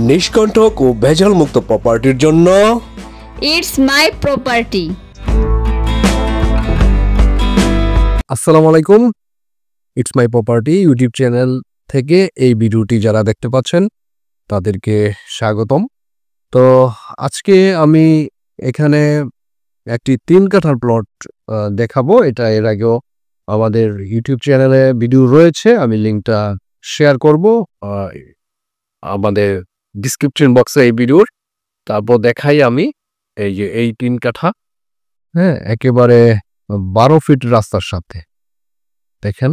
নিষ্কণ্টক ও ভেজাল মুক্ত প্রপার্টির জন্য ইটস মাই প্রপার্টি। আসসালামু আলাইকুম, it's my property YouTube channel থেকে এই ভিডিওটি যারা দেখতে পাচ্ছেন তাদেরকে স্বাগতম। তো আজকে আমি এখানে একটি 3 কাঠার প্লট দেখাবো। এটা এর আগেও আমাদের ইউটিউব চ্যানেলে ভিডিও রয়েছে, আমি লিঙ্কটা শেয়ার করব আমাদের ডিসক্রিপশন বক্সে এই ভিডিওর। তারপর দেখাই আমি এই যে এই 3 কাঠা, হ্যাঁ, একেবারে 12 ফিট রাস্তার সাথে। দেখেন,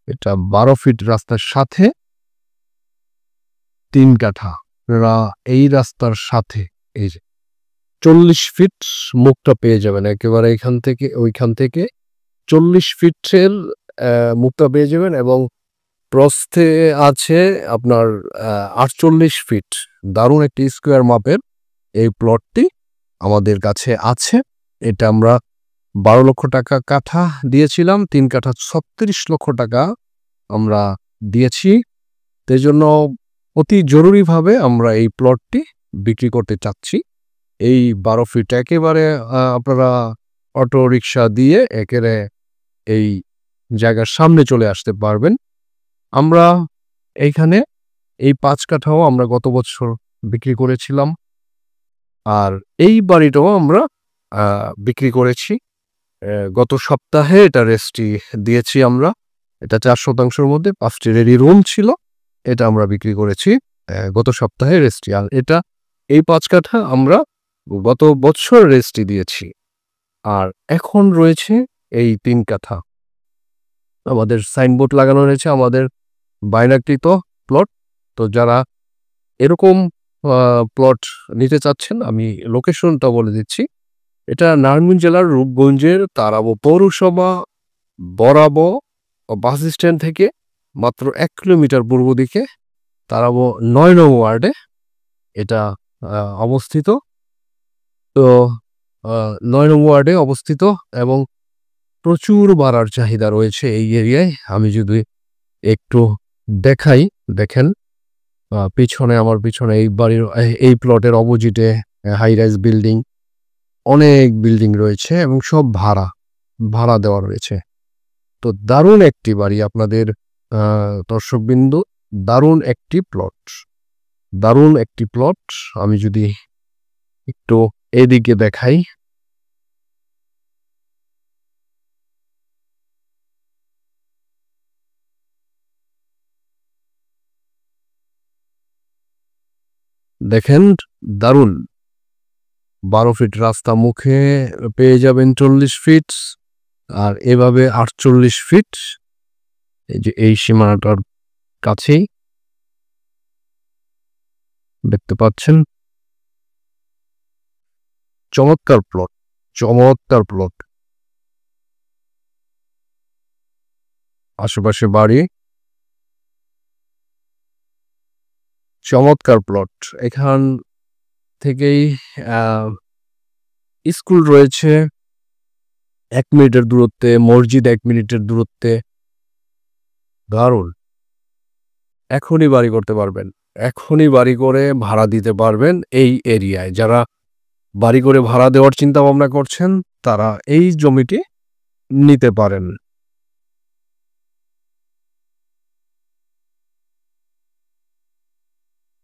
এটা 12 ফিট রাস্তার সাথে 3 কাঠা। আপনারা এই রাস্তার সাথে এই যে 40 ফিট মুখটা পেয়ে যাবেন, একেবারে এখান থেকে ওইখান থেকে 40 ফিটের মুখটা পেয়ে যাবেন। এবং প্রস্থে আছে আপনার 48 ফিট। দারুণ একটি স্কোয়ার মাপের এই প্লটটি আমাদের কাছে আছে। এটা আমরা 12 লক্ষ টাকা কাঠা দিয়েছিলাম, 3 কাঠা 36 লক্ষ টাকা আমরা দিয়েছি। সেই জন্য অতি জরুরিভাবে আমরা এই প্লটটি বিক্রি করতে চাচ্ছি। এই 12 ফিট একেবারে আপনারা অটো রিক্সা দিয়ে একেবারে এই জায়গার সামনে চলে আসতে পারবেন। আমরা এইখানে এই 5 কাঠাও আমরা গত বছর বিক্রি করেছিলাম, আর এই বাড়িটাও আমরা বিক্রি করেছি গত সপ্তাহে। এটা রেস্ট্রি দিয়েছি আমরা। এটা 4% মধ্যে 5টি রেডি রুম ছিল, এটা আমরা বিক্রি করেছি গত সপ্তাহে রেস্ট্রি। আর এটা এই 5 কাঠা আমরা গত বছর রেস্ট্রি দিয়েছি। আর এখন রয়েছে এই 3 কাঠা, আমাদের সাইনবোর্ড লাগানো রয়েছে আমাদের বায়নাকৃত প্লট। তো যারা এরকম প্লট নিতে চাচ্ছেন, আমি লোকেশনটা বলে দিচ্ছি। এটা নারায়ণগঞ্জ জেলার রূপগঞ্জের তারাবো পৌরসভা বরাবো বাস স্ট্যান্ড থেকে মাত্র 1 কিলোমিটার পূর্ব দিকে তারাবো 9 নং ওয়ার্ডে এটা অবস্থিত। তো 9 নং ওয়ার্ডে অবস্থিত এবং প্রচুর ভাড়ার চাহিদা রয়েছে এই এরিয়ায়। আমি যদি একটু দেখাই, দেখেন পিছনে, আমার পিছনে এই বাড়ির এই প্লটের অপোজিটে হাই রাইজ বিল্ডিং, অনেক বিল্ডিং রয়েছে এবং সব ভাড়া দেওয়া রয়েছে। তো দারুণ একটি বাড়ি আপনাদের দর্শকবিন্দু, দারুণ একটি প্লট। আমি যদি একটু এদিকে দেখাই, দেখেন দারুণ 12 ফিট রাস্তা মুখে পেয়ে যাবেন 40 ফিট, আর এভাবে 48 ফিট এই যে এই সীমানাটার কাছেই দেখতে পাচ্ছেন। চমৎকার প্লট, আশেপাশে বাড়ি, চমৎকার প্লট। এখান থেকেই স্কুল রয়েছে 1 মিনিটের দূরত্বে, মসজিদ 1 মিনিটের দূরত্বে। দারুণ, এখনই বাড়ি করতে পারবেন, এখনই বাড়ি করে ভাড়া দিতে পারবেন। এই এরিয়ায় যারা বাড়ি করে ভাড়া দেওয়ার চিন্তা ভাবনা করছেন তারা এই জমিটি নিতে পারেন।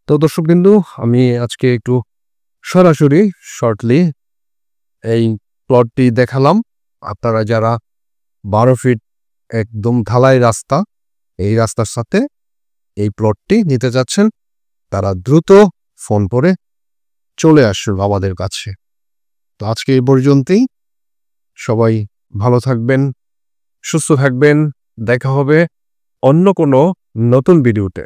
তো দর্শকবিন্দু, আমি আজকে একটু সরাসরি শর্টলি এই প্লটটি দেখালাম। আপনারা যারা 12 ফিট একদম ঢালাই রাস্তা, এই রাস্তার সাথে এই প্লটটি নিতে যাচ্ছেন, তারা দ্রুত ফোন করে চলে আসুন আমাদের কাছে। তো আজকে এই পর্যন্তই। সবাই ভালো থাকবেন, সুস্থ থাকবেন। দেখা হবে অন্য কোনো নতুন ভিডিওতে।